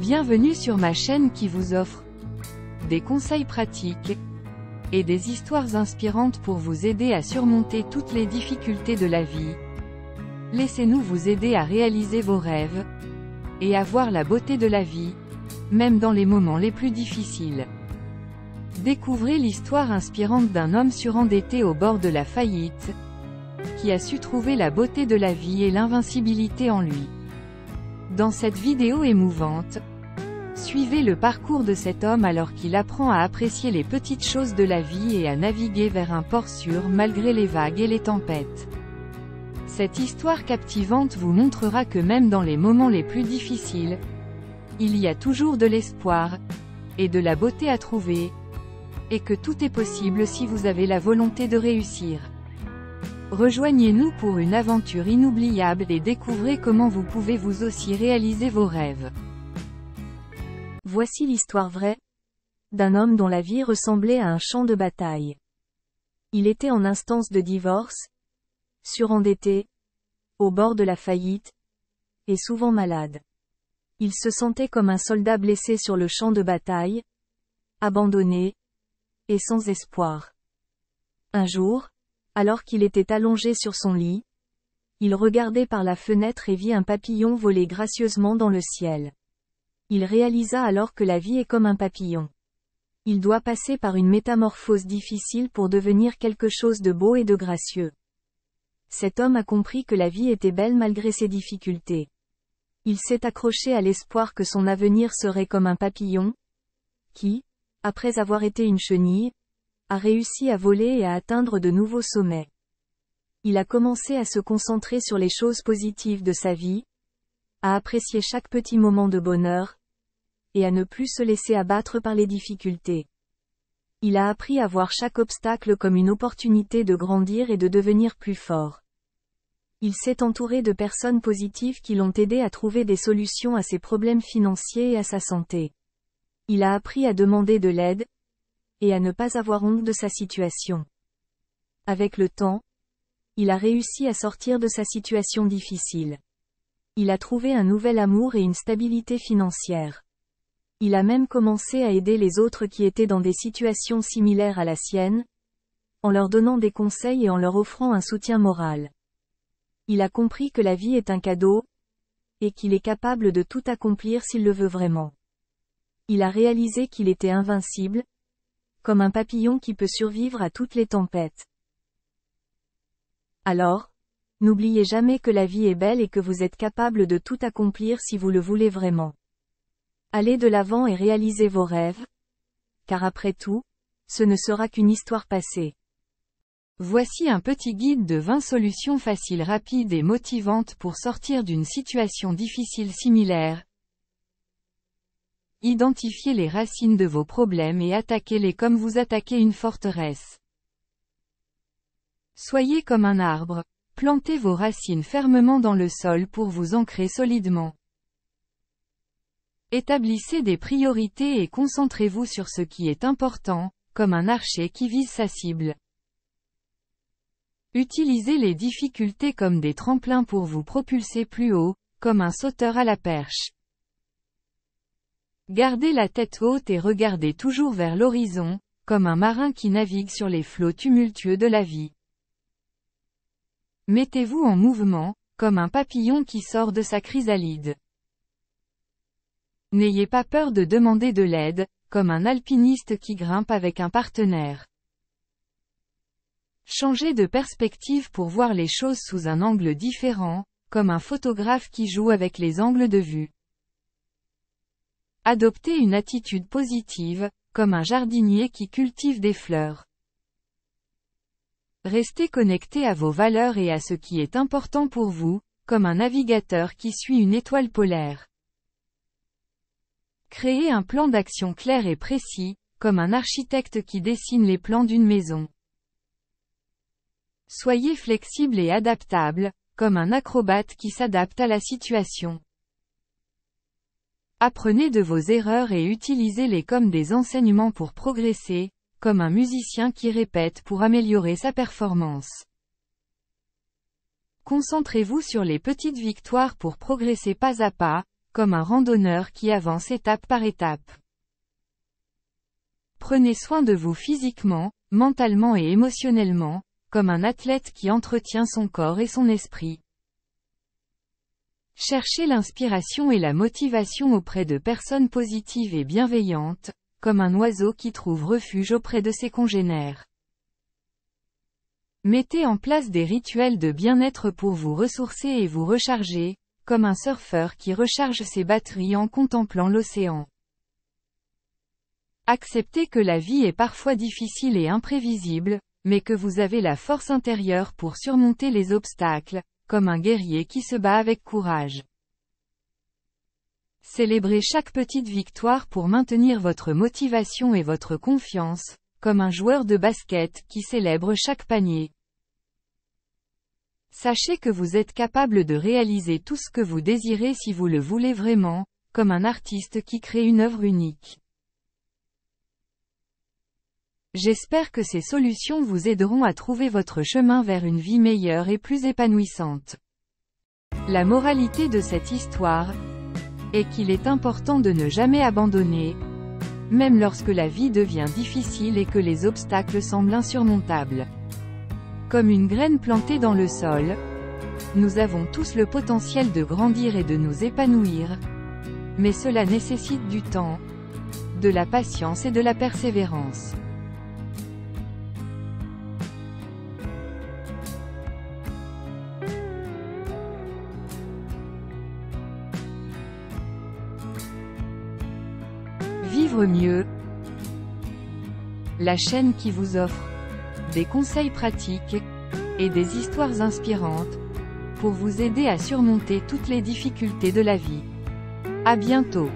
Bienvenue sur ma chaîne qui vous offre des conseils pratiques et des histoires inspirantes pour vous aider à surmonter toutes les difficultés de la vie. Laissez-nous vous aider à réaliser vos rêves et à voir la beauté de la vie, même dans les moments les plus difficiles. Découvrez l'histoire inspirante d'un homme surendetté au bord de la faillite, qui a su trouver la beauté de la vie et l'invincibilité en lui. Dans cette vidéo émouvante, suivez le parcours de cet homme alors qu'il apprend à apprécier les petites choses de la vie et à naviguer vers un port sûr malgré les vagues et les tempêtes. Cette histoire captivante vous montrera que même dans les moments les plus difficiles, il y a toujours de l'espoir et de la beauté à trouver, et que tout est possible si vous avez la volonté de réussir. Rejoignez-nous pour une aventure inoubliable et découvrez comment vous pouvez vous aussi réaliser vos rêves. Voici l'histoire vraie d'un homme dont la vie ressemblait à un champ de bataille. Il était en instance de divorce, surendetté, au bord de la faillite, et souvent malade. Il se sentait comme un soldat blessé sur le champ de bataille, abandonné, et sans espoir. Un jour, alors qu'il était allongé sur son lit, il regardait par la fenêtre et vit un papillon voler gracieusement dans le ciel. Il réalisa alors que la vie est comme un papillon. Il doit passer par une métamorphose difficile pour devenir quelque chose de beau et de gracieux. Cet homme a compris que la vie était belle malgré ses difficultés. Il s'est accroché à l'espoir que son avenir serait comme un papillon, qui, après avoir été une chenille, a réussi à voler et à atteindre de nouveaux sommets. Il a commencé à se concentrer sur les choses positives de sa vie, à apprécier chaque petit moment de bonheur, et à ne plus se laisser abattre par les difficultés. Il a appris à voir chaque obstacle comme une opportunité de grandir et de devenir plus fort. Il s'est entouré de personnes positives qui l'ont aidé à trouver des solutions à ses problèmes financiers et à sa santé. Il a appris à demander de l'aide, et à ne pas avoir honte de sa situation. Avec le temps, il a réussi à sortir de sa situation difficile. Il a trouvé un nouvel amour et une stabilité financière. Il a même commencé à aider les autres qui étaient dans des situations similaires à la sienne, en leur donnant des conseils et en leur offrant un soutien moral. Il a compris que la vie est un cadeau, et qu'il est capable de tout accomplir s'il le veut vraiment. Il a réalisé qu'il était invincible, comme un papillon qui peut survivre à toutes les tempêtes. Alors, n'oubliez jamais que la vie est belle et que vous êtes capable de tout accomplir si vous le voulez vraiment. Allez de l'avant et réalisez vos rêves, car après tout, ce ne sera qu'une histoire passée. Voici un petit guide de 20 solutions faciles, rapides et motivantes pour sortir d'une situation difficile similaire. Identifiez les racines de vos problèmes et attaquez-les comme vous attaquez une forteresse. Soyez comme un arbre, plantez vos racines fermement dans le sol pour vous ancrer solidement. Établissez des priorités et concentrez-vous sur ce qui est important, comme un archer qui vise sa cible. Utilisez les difficultés comme des tremplins pour vous propulser plus haut, comme un sauteur à la perche. Gardez la tête haute et regardez toujours vers l'horizon, comme un marin qui navigue sur les flots tumultueux de la vie. Mettez-vous en mouvement, comme un papillon qui sort de sa chrysalide. N'ayez pas peur de demander de l'aide, comme un alpiniste qui grimpe avec un partenaire. Changez de perspective pour voir les choses sous un angle différent, comme un photographe qui joue avec les angles de vue. Adoptez une attitude positive, comme un jardinier qui cultive des fleurs. Restez connecté à vos valeurs et à ce qui est important pour vous, comme un navigateur qui suit une étoile polaire. Créez un plan d'action clair et précis, comme un architecte qui dessine les plans d'une maison. Soyez flexible et adaptable, comme un acrobate qui s'adapte à la situation. Apprenez de vos erreurs et utilisez-les comme des enseignements pour progresser, comme un musicien qui répète pour améliorer sa performance. Concentrez-vous sur les petites victoires pour progresser pas à pas, comme un randonneur qui avance étape par étape. Prenez soin de vous physiquement, mentalement et émotionnellement, comme un athlète qui entretient son corps et son esprit. Cherchez l'inspiration et la motivation auprès de personnes positives et bienveillantes, comme un oiseau qui trouve refuge auprès de ses congénères. Mettez en place des rituels de bien-être pour vous ressourcer et vous recharger, comme un surfeur qui recharge ses batteries en contemplant l'océan. Acceptez que la vie est parfois difficile et imprévisible, mais que vous avez la force intérieure pour surmonter les obstacles, comme un guerrier qui se bat avec courage. Célébrez chaque petite victoire pour maintenir votre motivation et votre confiance, comme un joueur de basket qui célèbre chaque panier. Sachez que vous êtes capable de réaliser tout ce que vous désirez si vous le voulez vraiment, comme un artiste qui crée une œuvre unique. J'espère que ces solutions vous aideront à trouver votre chemin vers une vie meilleure et plus épanouissante. La moralité de cette histoire est qu'il est important de ne jamais abandonner, même lorsque la vie devient difficile et que les obstacles semblent insurmontables. Comme une graine plantée dans le sol, nous avons tous le potentiel de grandir et de nous épanouir, mais cela nécessite du temps, de la patience et de la persévérance. Vivre mieux. La chaîne qui vous offre des conseils pratiques et des histoires inspirantes pour vous aider à surmonter toutes les difficultés de la vie. À bientôt.